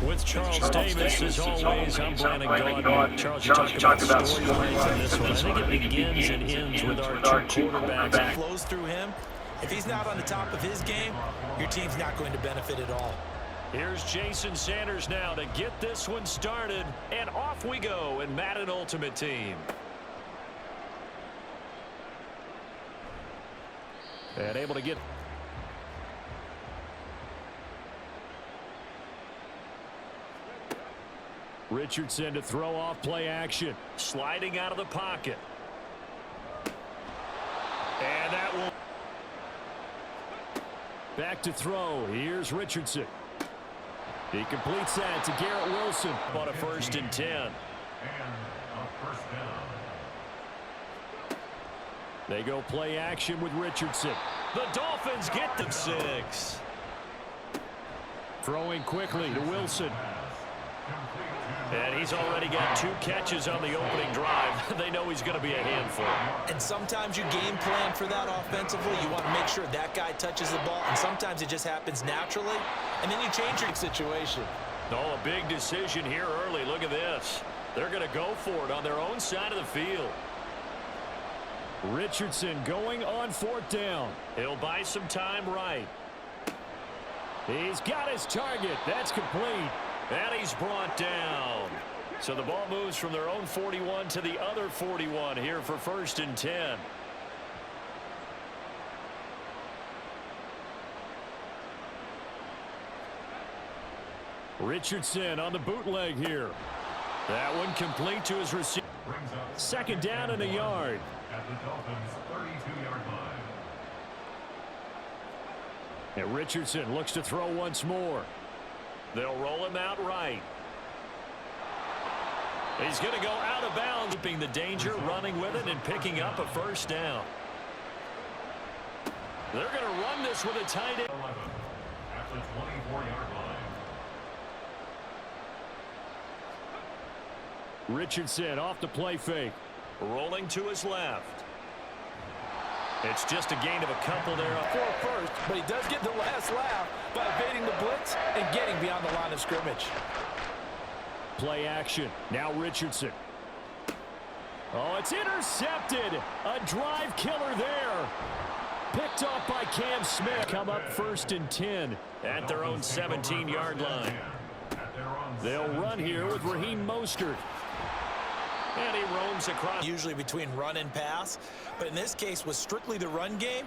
With Charles Davis, as always, I'm Brandon Gaudin. Charles, you talk about storylines in this one. I think it begins and ends with our two quarterbacks. Flows through him. If he's not on the top of his game, your team's not going to benefit at all. Here's Jason Sanders now to get this one started, and off we go in Madden Ultimate Team. And able to get... Richardson to throw off play action. Sliding out of the pocket. And that will... Back to throw. Here's Richardson. He completes that to Garrett Wilson on a 1st and 10. And a first down. They go play action with Richardson. The Dolphins get them 6. Throwing quickly to Wilson. And he's already got 2 catches on the opening drive. They know he's going to be a handful. And sometimes you game plan for that offensively. You want to make sure that guy touches the ball. And sometimes it just happens naturally. And then you change your situation. Oh, a big decision here early. Look at this. They're going to go for it on their own side of the field. Richardson going on 4th down. He'll buy some time right. He's got his target. That's complete. And he's brought down. So the ball moves from their own 41 to the other 41 here for 1st and 10. Richardson on the bootleg here. That one complete to his receiver. 2nd down and a yard. At the Dolphins' 32-yard line. And Richardson looks to throw once more. They'll roll him out right. He's going to go out of bounds, keeping the danger, running with it, and picking up a 1st down. They're going to run this with a tight end. 11 at the 24-yard line. Richardson off the play fake. Rolling to his left. It's just a gain of a couple there. For first, but he does get the last laugh by evading the blitz and getting beyond the line of scrimmage. Play action. Now Richardson. Oh, it's intercepted. A drive killer there. Picked off by Cam Smith. Come up 1st and 10 at their own 17-yard line. They'll run here with Raheem Mostert. And he roams across. Usually between run and pass. But in this case, with strictly the run game,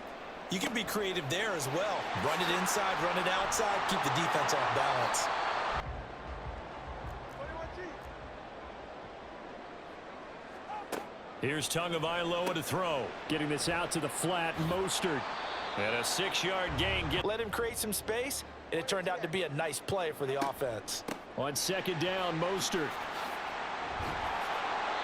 you can be creative there as well. Run it inside, run it outside, keep the defense off balance. Here's Tagovailoa to throw. Getting this out to the flat, Mostert. And a 6-yard gain. Let him create some space, and it turned out to be a nice play for the offense. On 2nd down, Mostert.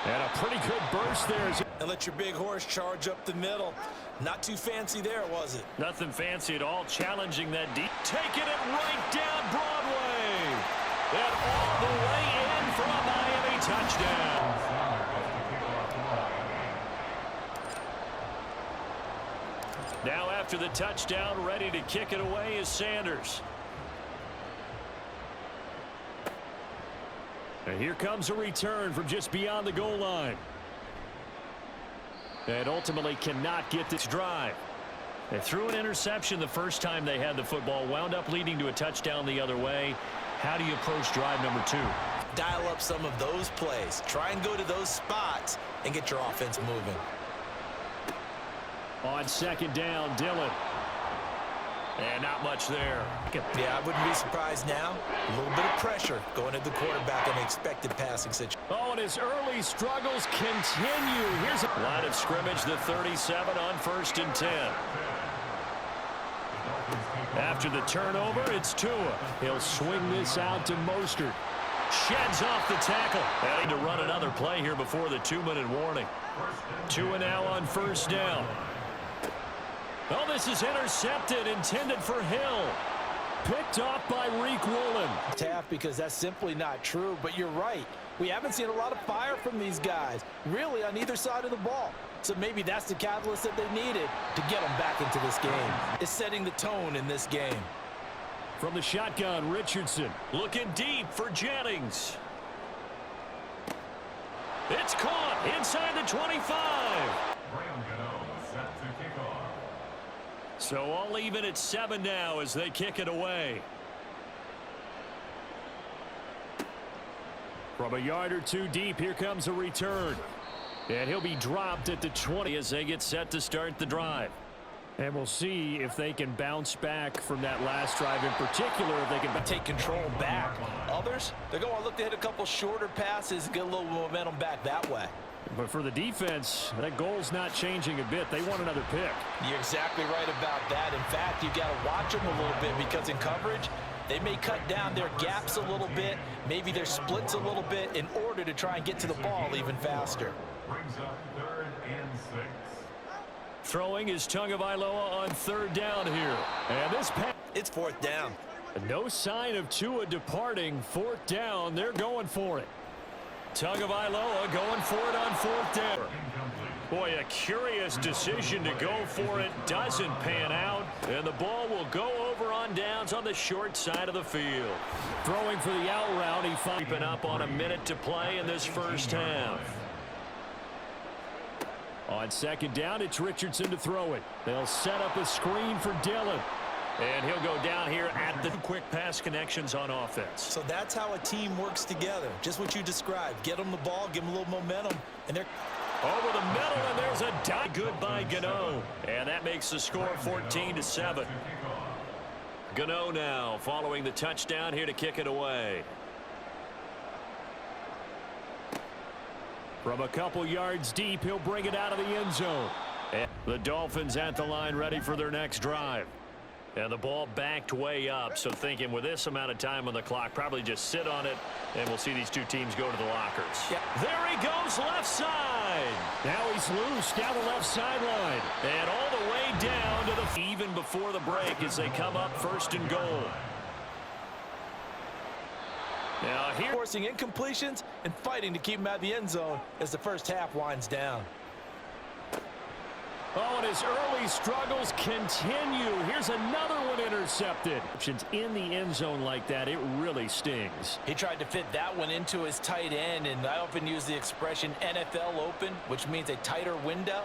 And a pretty good burst there. And let your big horse charge up the middle. Not too fancy there, was it? Nothing fancy at all. Challenging that deep. Taking it right down Broadway. And all the way in for a Miami touchdown. Now after the touchdown, ready to kick it away is Sanders. And here comes a return from just beyond the goal line. And ultimately cannot get this drive. They threw an interception the first time they had the football, wound up leading to a touchdown the other way. How do you approach drive number 2? Dial up some of those plays. Try and go to those spots and get your offense moving. On 2nd down, Dillon. And not much there. Yeah, I wouldn't be surprised now. A little bit of pressure going at the quarterback in the expected passing situation. Oh, and his early struggles continue. Here's a line of scrimmage, the 37 on 1st and 10. After the turnover, it's Tua. He'll swing this out to Mostert. Sheds off the tackle. Having to run another play here before the 2-minute warning. Tua now on 1st down. Oh, this is intercepted, intended for Hill. Picked off by Reek Woolen. Tough because that's simply not true, but you're right. We haven't seen a lot of fire from these guys, really on either side of the ball. So maybe that's the catalyst that they needed to get them back into this game. It's setting the tone in this game. From the shotgun, Richardson. Looking deep for Jennings. It's caught inside the 25. Graham Gano set to kick off. So all even at 7 now as they kick it away. From a yard or two deep, here comes a return. And he'll be dropped at the 20 as they get set to start the drive. And we'll see if they can bounce back from that last drive in particular. If they can Take control back. Others, they're going to look to hit a couple shorter passes, get a little momentum back that way. But for the defense, that goal's not changing a bit. They want another pick. You're exactly right about that. In fact, you got to watch them a little bit because in coverage, they may cut down their gaps a little bit, maybe their splits a little bit in order to try and get to the ball even faster. Brings up 3rd and 6. Throwing is Tagovailoa on 3rd down here. And this pass. It's 4th down. No sign of Tua departing. 4th down. They're going for it. Tagovailoa going for it on 4th down. Boy, a curious decision to go for it. Doesn't pan out. And the ball will go over on downs on the short side of the field. Throwing for the out route. He keeping up on a minute to play in this first half. On 2nd down, it's Richardson to throw it. They'll set up a screen for Dillon. And he'll go down here at the quick pass connections on offense. So that's how a team works together. Just what you described. Get them the ball, give them a little momentum, and they're over the middle, and there's a dive. Good by Gano. And that makes the score 14-7. Gano now following the touchdown here to kick it away. From a couple yards deep, he'll bring it out of the end zone. And the Dolphins at the line ready for their next drive. And the ball backed way up, so thinking with this amount of time on the clock, probably just sit on it, and we'll see these two teams go to the lockers. Yep. There he goes, left side. Now he's loose down the left sideline. And all the way down to the even before the break as they come up 1st and goal. Now here, forcing incompletions and fighting to keep him out of the end zone as the first half winds down. oh, and his early struggles continue. Here's another one intercepted. In the end zone like that, it really stings. He tried to fit that one into his tight end, and I often use the expression NFL open, which means a tighter window.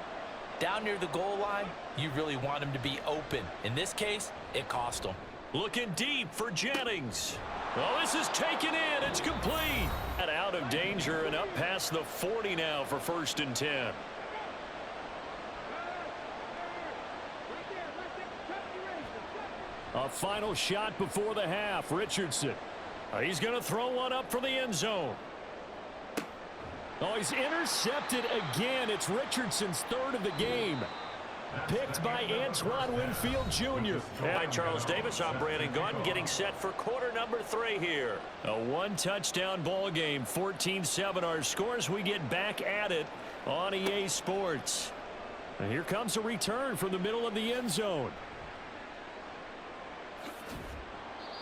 Down near the goal line, you really want him to be open. In this case, it cost him. Looking deep for Jennings. Oh, this is taken in. It's complete. And out of danger and up past the 40 now for 1st and 10. A final shot before the half. Richardson. He's going to throw one up for the end zone. Oh, he's intercepted again. It's Richardson's 3rd of the game. Picked by Antoine Winfield Jr. And Charles Davis, I'm Brandon Gaudin, getting set for quarter number 3 here. A one-touchdown ball game, 14-7 our scores. We get back at it on EA Sports. And here comes a return from the middle of the end zone.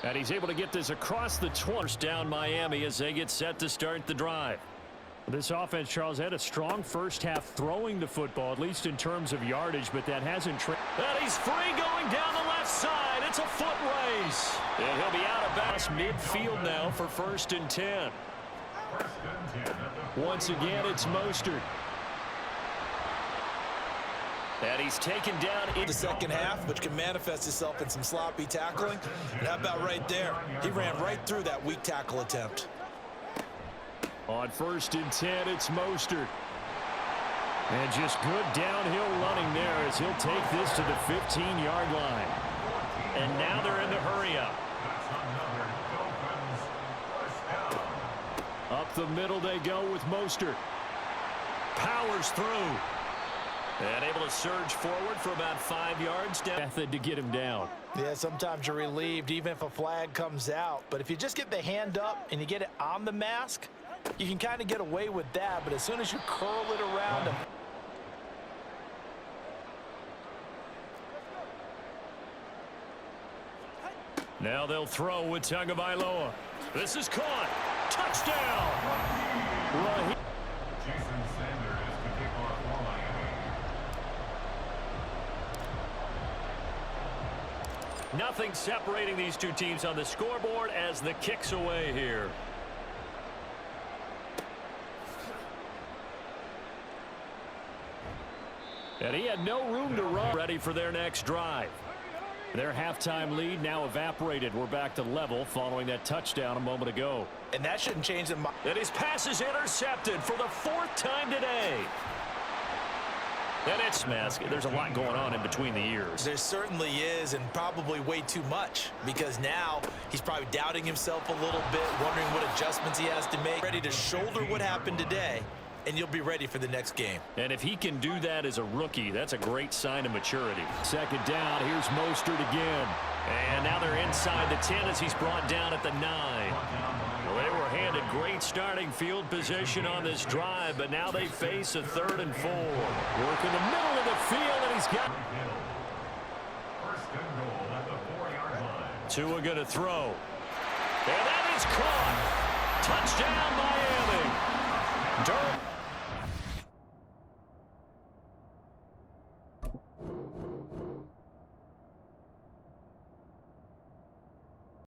And he's able to get this across the 20. Down Miami as they get set to start the drive. This offense, Charles, had a strong first half throwing the football, at least in terms of yardage, but that hasn't. And he's free going down the left side. It's a foot race. And he'll be out of bounds midfield now for 1st and 10. Once again, it's Mostert. And he's taken down in the second half, which can manifest itself in some sloppy tackling. And how about right there? He ran right through that weak tackle attempt. On 1st and 10, it's Mostert. And just good downhill running there as he'll take this to the 15-yard line. And now they're in the hurry-up. Up the middle they go with Mostert. Powers through. And able to surge forward for about 5 yards. Method to get him down. Yeah, sometimes you're relieved even if a flag comes out. But if you just get the hand up and you get it on the mask, you can kind of get away with that. But as soon as you curl it around him. Now they'll throw with Tagovailoa. This is caught. Touchdown. Jason Sanders to kick off for Miami. Nothing separating these two teams on the scoreboard as the kick's away here. And he had no room to run. Ready for their next drive. Their halftime lead now evaporated. We're back to level following that touchdown a moment ago. And that shouldn't change the mind. And his pass is intercepted for the 4th time today. And it's Mask. There's a lot going on in between the ears. There certainly is, and probably way too much, because now he's probably doubting himself a little bit, wondering what adjustments he has to make, ready to shoulder what happened today, and you'll be ready for the next game. And if he can do that as a rookie, that's a great sign of maturity. 2nd down, here's Mostert again. And now they're inside the 10 as he's brought down at the 9. Well, they were handed great starting field position on this drive, but now they face a 3rd and 4. Work in the middle of the field, and he's got... First and goal at the 4-yard line. Tua going to throw. And that is caught. Touchdown, Miami. Durham.